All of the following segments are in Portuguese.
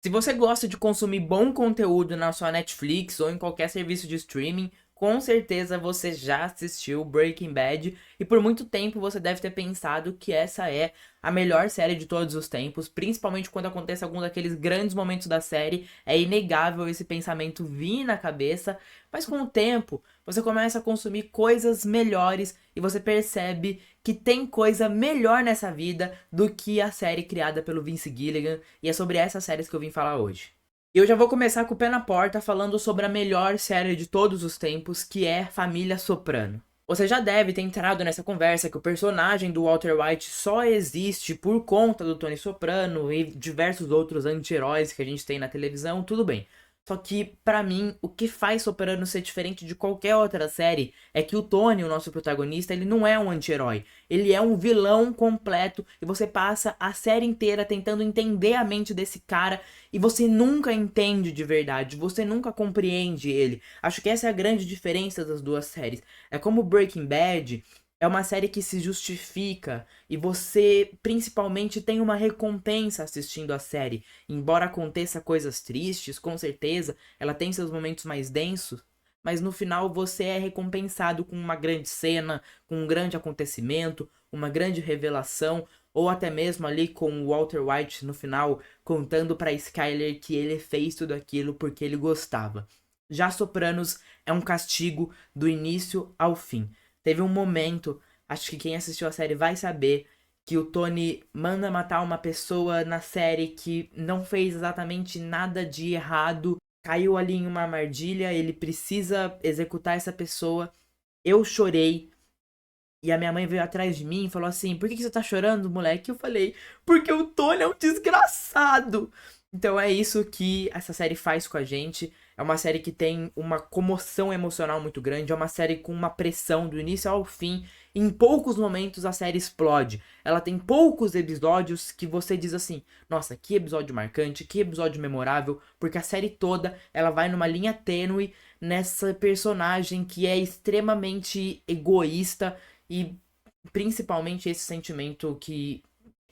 Se você gosta de consumir bom conteúdo na sua Netflix ou em qualquer serviço de streaming, com certeza você já assistiu Breaking Bad e por muito tempo você deve ter pensado que essa é a melhor série de todos os tempos, principalmente quando acontece algum daqueles grandes momentos da série. É inegável esse pensamento vir na cabeça, mas com o tempo você começa a consumir coisas melhores e você percebe que tem coisa melhor nessa vida do que a série criada pelo Vince Gilligan, e é sobre essas séries que eu vim falar hoje. Eu já vou começar com o pé na porta falando sobre a melhor série de todos os tempos, que é Família Soprano. Você já deve ter entrado nessa conversa que o personagem do Walter White só existe por conta do Tony Soprano e diversos outros anti-heróis que a gente tem na televisão, tudo bem. Só que, pra mim, o que faz Soprano ser diferente de qualquer outra série é que o Tony, o nosso protagonista, ele não é um anti-herói. Ele é um vilão completo e você passa a série inteira tentando entender a mente desse cara e você nunca entende de verdade, você nunca compreende ele. Acho que essa é a grande diferença das duas séries. É como Breaking Bad é uma série que se justifica e você principalmente tem uma recompensa assistindo a série. Embora aconteça coisas tristes, com certeza, ela tem seus momentos mais densos, mas no final você é recompensado com uma grande cena, com um grande acontecimento, uma grande revelação, ou até mesmo ali com o Walter White no final contando para Skyler que ele fez tudo aquilo porque ele gostava. Já Sopranos é um castigo do início ao fim. Teve um momento, acho que quem assistiu a série vai saber, que o Tony manda matar uma pessoa na série que não fez exatamente nada de errado, caiu ali em uma armadilha, ele precisa executar essa pessoa. Eu chorei e a minha mãe veio atrás de mim e falou assim: Por que você tá chorando, moleque? Eu falei: Porque o Tony é um desgraçado. Então é isso que essa série faz com a gente. É uma série que tem uma comoção emocional muito grande. É uma série com uma pressão do início ao fim. Em poucos momentos a série explode. Ela tem poucos episódios que você diz assim: Nossa, que episódio marcante, que episódio memorável. Porque a série toda ela vai numa linha tênue nessa personagem que é extremamente egoísta e principalmente esse sentimento que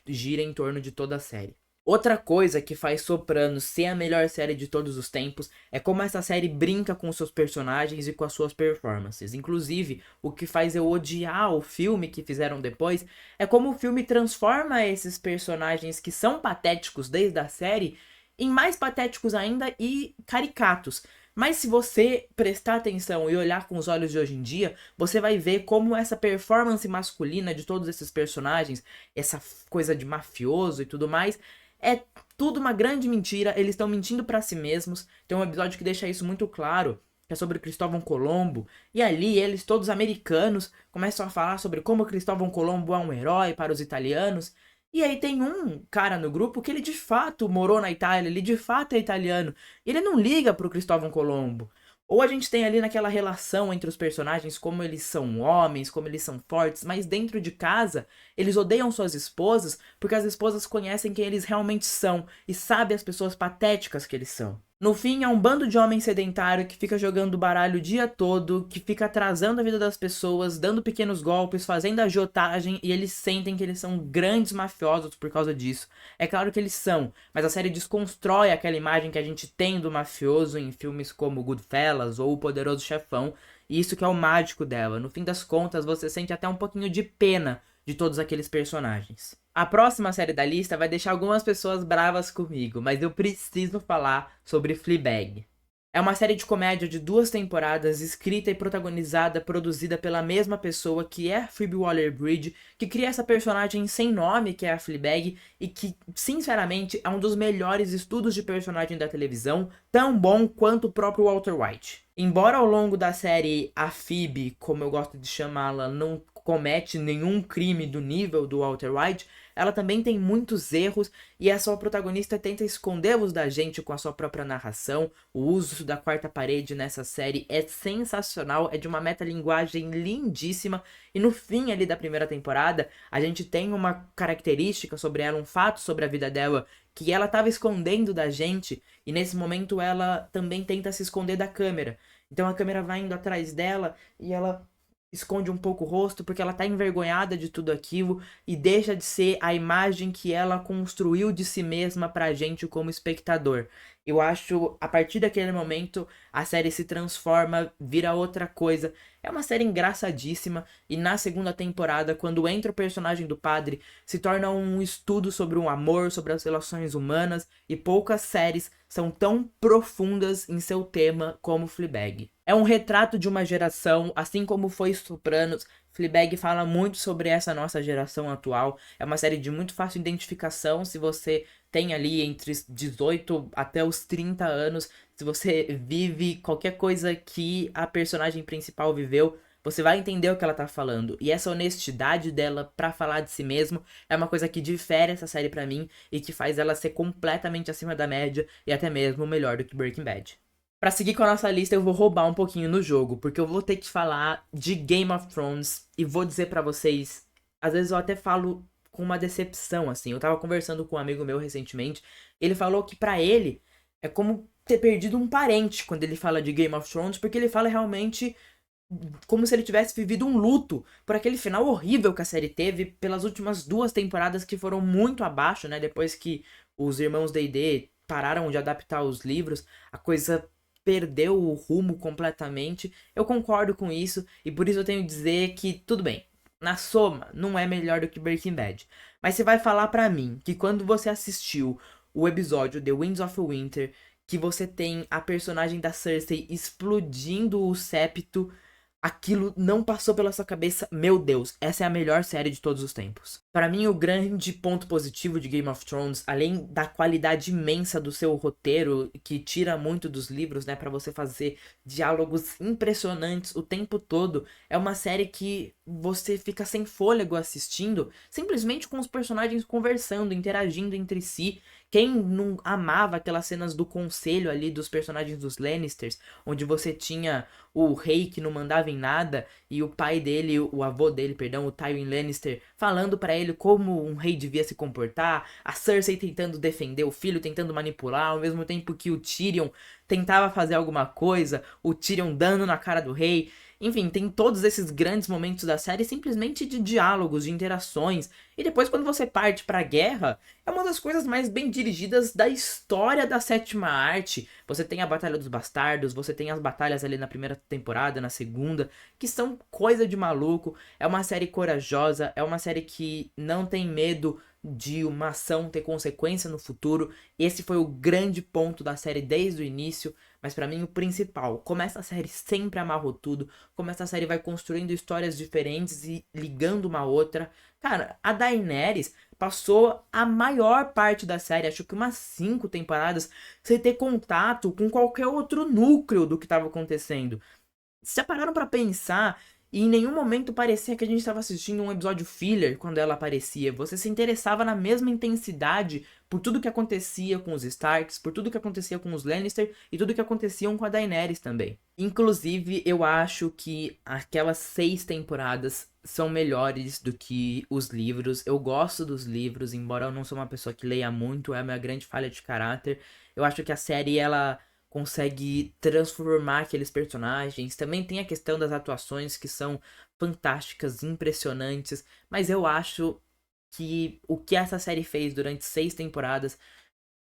gira em torno de toda a série. Outra coisa que faz Sopranos ser a melhor série de todos os tempos é como essa série brinca com seus personagens e com as suas performances. Inclusive, o que faz eu odiar o filme que fizeram depois é como o filme transforma esses personagens que são patéticos desde a série em mais patéticos ainda e caricatos. Mas se você prestar atenção e olhar com os olhos de hoje em dia, você vai ver como essa performance masculina de todos esses personagens, essa coisa de mafioso e tudo mais, é tudo uma grande mentira. Eles estão mentindo pra si mesmos. Tem um episódio que deixa isso muito claro, que é sobre Cristóvão Colombo. E ali eles, todos americanos, começam a falar sobre como Cristóvão Colombo é um herói para os italianos. E aí tem um cara no grupo que ele de fato morou na Itália, ele de fato é italiano. E ele não liga pro Cristóvão Colombo. Ou a gente tem ali naquela relação entre os personagens, como eles são homens, como eles são fortes, mas dentro de casa, eles odeiam suas esposas porque as esposas conhecem quem eles realmente são e sabem as pessoas patéticas que eles são. No fim, é um bando de homem sedentário que fica jogando baralho o dia todo, que fica atrasando a vida das pessoas, dando pequenos golpes, fazendo agiotagem, e eles sentem que eles são grandes mafiosos por causa disso. É claro que eles são, mas a série desconstrói aquela imagem que a gente tem do mafioso em filmes como Goodfellas ou O Poderoso Chefão, e isso que é o mágico dela. No fim das contas, você sente até um pouquinho de pena de todos aqueles personagens. A próxima série da lista vai deixar algumas pessoas bravas comigo, mas eu preciso falar sobre Fleabag. É uma série de comédia de 2 temporadas, escrita e protagonizada, produzida pela mesma pessoa que é a Phoebe Waller-Bridge, que cria essa personagem sem nome, que é a Fleabag, e que, sinceramente, é um dos melhores estudos de personagem da televisão, tão bom quanto o próprio Walter White. Embora ao longo da série a Phoebe, como eu gosto de chamá-la, não comete nenhum crime do nível do Walter White, ela também tem muitos erros e a sua protagonista tenta escondê-los da gente com a sua própria narração. O uso da quarta parede nessa série é sensacional, é de uma metalinguagem lindíssima. E no fim ali da primeira temporada, a gente tem uma característica sobre ela, um fato sobre a vida dela que ela estava escondendo da gente, e nesse momento ela também tenta se esconder da câmera. Então a câmera vai indo atrás dela e ela esconde um pouco o rosto porque ela tá envergonhada de tudo aquilo e deixa de ser a imagem que ela construiu de si mesma pra gente como espectador. Eu acho, a partir daquele momento, a série se transforma, vira outra coisa. É uma série engraçadíssima e na segunda temporada, quando entra o personagem do padre, se torna um estudo sobre o amor, sobre as relações humanas e poucas séries são tão profundas em seu tema como Fleabag. É um retrato de uma geração, assim como foi Sopranos. Fleabag fala muito sobre essa nossa geração atual. É uma série de muito fácil identificação se você tem ali entre os 18 até os 30 anos. Se você vive qualquer coisa que a personagem principal viveu, você vai entender o que ela tá falando. E essa honestidade dela pra falar de si mesmo é uma coisa que difere essa série pra mim e que faz ela ser completamente acima da média e até mesmo melhor do que Breaking Bad. Pra seguir com a nossa lista, eu vou roubar um pouquinho no jogo, porque eu vou ter que falar de Game of Thrones e vou dizer pra vocês, às vezes eu até falo com uma decepção, assim. Eu tava conversando com um amigo meu recentemente, ele falou que pra ele é como ter perdido um parente quando ele fala de Game of Thrones, porque ele fala realmente como se ele tivesse vivido um luto por aquele final horrível que a série teve pelas últimas 2 temporadas que foram muito abaixo, né? Depois que os irmãos D&D pararam de adaptar os livros, a coisa perdeu o rumo completamente. Eu concordo com isso e por isso eu tenho que dizer que tudo bem. Na soma, não é melhor do que Breaking Bad. Mas você vai falar pra mim que quando você assistiu o episódio The Winds of Winter, que você tem a personagem da Cersei explodindo o septo, aquilo não passou pela sua cabeça, meu Deus, essa é a melhor série de todos os tempos. Para mim, o grande ponto positivo de Game of Thrones, além da qualidade imensa do seu roteiro, que tira muito dos livros, né, para você fazer diálogos impressionantes o tempo todo, é uma série que você fica sem fôlego assistindo, simplesmente com os personagens conversando, interagindo entre si. Quem não amava aquelas cenas do conselho ali dos personagens dos Lannisters, onde você tinha o rei que não mandava em nada e o pai dele, o avô dele, perdão, o Tywin Lannister, falando pra ele como um rei devia se comportar, a Cersei tentando defender o filho, tentando manipular, ao mesmo tempo que o Tyrion tentava fazer alguma coisa, o Tyrion dando na cara do rei. Enfim, tem todos esses grandes momentos da série simplesmente de diálogos, de interações. E depois, quando você parte pra guerra, é uma das coisas mais bem dirigidas da história da sétima arte. Você tem a Batalha dos Bastardos, você tem as batalhas ali na primeira temporada, na segunda, que são coisa de maluco. É uma série corajosa, é uma série que não tem medo de uma ação ter consequência no futuro. Esse foi o grande ponto da série desde o início. Mas pra mim o principal, como essa série sempre amarrou tudo, como essa série vai construindo histórias diferentes e ligando uma a outra. Cara, a Daenerys passou a maior parte da série, acho que umas 5 temporadas, sem ter contato com qualquer outro núcleo do que estava acontecendo. Se pararam pra pensar, e em nenhum momento parecia que a gente estava assistindo um episódio filler quando ela aparecia. Você se interessava na mesma intensidade por tudo que acontecia com os Starks, por tudo que acontecia com os Lannister e tudo que acontecia com a Daenerys também. Inclusive, eu acho que aquelas 6 temporadas são melhores do que os livros. Eu gosto dos livros, embora eu não sou uma pessoa que leia muito, é a minha grande falha de caráter. Eu acho que a série, ela consegue transformar aqueles personagens. Também tem a questão das atuações que são fantásticas, impressionantes, mas eu acho que o que essa série fez durante 6 temporadas,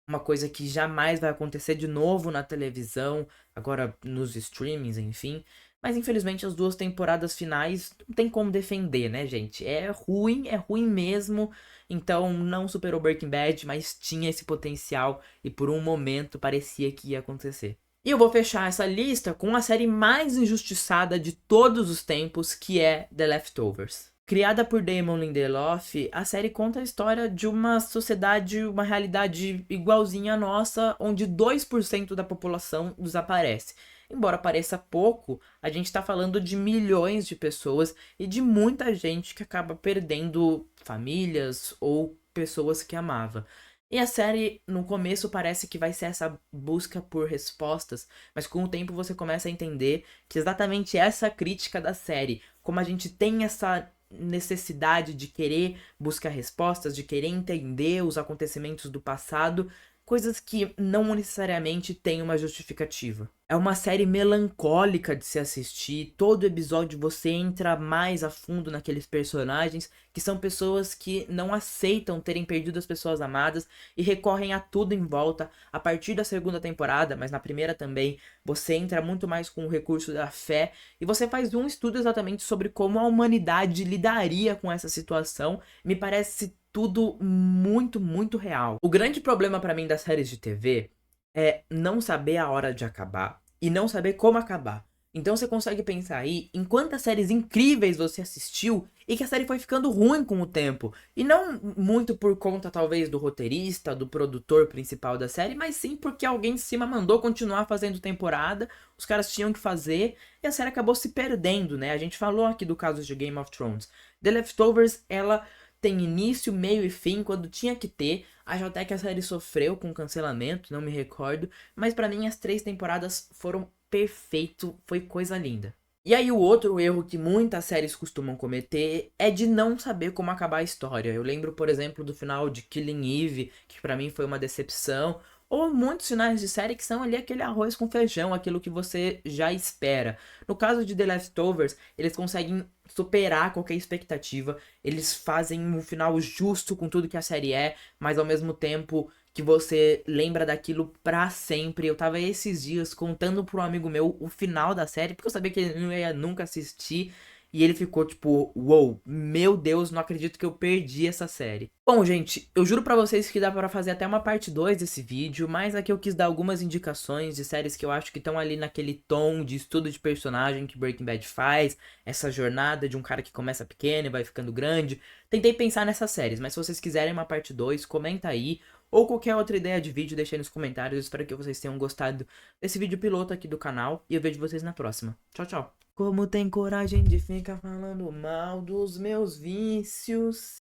uma coisa que jamais vai acontecer de novo na televisão, agora nos streamings, enfim. Mas infelizmente as 2 temporadas finais não tem como defender, né, gente? É ruim mesmo. Então não superou Breaking Bad, mas tinha esse potencial e por um momento parecia que ia acontecer. E eu vou fechar essa lista com a série mais injustiçada de todos os tempos, que é The Leftovers. Criada por Damon Lindelof, a série conta a história de uma sociedade, uma realidade igualzinha à nossa, onde 2% da população desaparece. Embora pareça pouco, a gente está falando de milhões de pessoas e de muita gente que acaba perdendo famílias ou pessoas que amava. E a série, no começo, parece que vai ser essa busca por respostas, mas com o tempo você começa a entender que exatamente essa crítica da série, como a gente tem essa necessidade de querer buscar respostas, de querer entender os acontecimentos do passado, coisas que não necessariamente têm uma justificativa. É uma série melancólica de se assistir, todo episódio você entra mais a fundo naqueles personagens, que são pessoas que não aceitam terem perdido as pessoas amadas e recorrem a tudo em volta. A partir da segunda temporada, mas na primeira também, você entra muito mais com o recurso da fé e você faz um estudo exatamente sobre como a humanidade lidaria com essa situação. Me parece tudo muito, muito real. O grande problema pra mim das séries de TV é não saber a hora de acabar e não saber como acabar. Então você consegue pensar aí em quantas séries incríveis você assistiu e que a série foi ficando ruim com o tempo. E não muito por conta, talvez, do roteirista, do produtor principal da série, mas sim porque alguém em cima mandou continuar fazendo temporada, os caras tinham que fazer e a série acabou se perdendo, né? A gente falou aqui do caso de Game of Thrones. The Leftovers, ela tem início, meio e fim quando tinha que ter. Acho até que a série sofreu com cancelamento, não me recordo. Mas pra mim as 3 temporadas foram perfeito, foi coisa linda. E aí o outro erro que muitas séries costumam cometer é de não saber como acabar a história. Eu lembro, por exemplo, do final de Killing Eve, que pra mim foi uma decepção. Ou muitos finais de série que são ali aquele arroz com feijão, aquilo que você já espera. No caso de The Leftovers, eles conseguem superar qualquer expectativa. Eles fazem um final justo com tudo que a série é, mas ao mesmo tempo que você lembra daquilo pra sempre. Eu tava esses dias contando pro um amigo meu o final da série, porque eu sabia que ele não ia nunca assistir. E ele ficou tipo, uou, meu Deus, não acredito que eu perdi essa série. Bom, gente, eu juro pra vocês que dá pra fazer até uma parte 2 desse vídeo, mas aqui eu quis dar algumas indicações de séries que eu acho que estão ali naquele tom de estudo de personagem que Breaking Bad faz, essa jornada de um cara que começa pequeno e vai ficando grande. Tentei pensar nessas séries, mas se vocês quiserem uma parte 2, comenta aí, ou qualquer outra ideia de vídeo, deixa aí nos comentários. Eu espero que vocês tenham gostado desse vídeo piloto aqui do canal, e eu vejo vocês na próxima. Tchau, tchau. Como tem coragem de ficar falando mal dos meus vícios?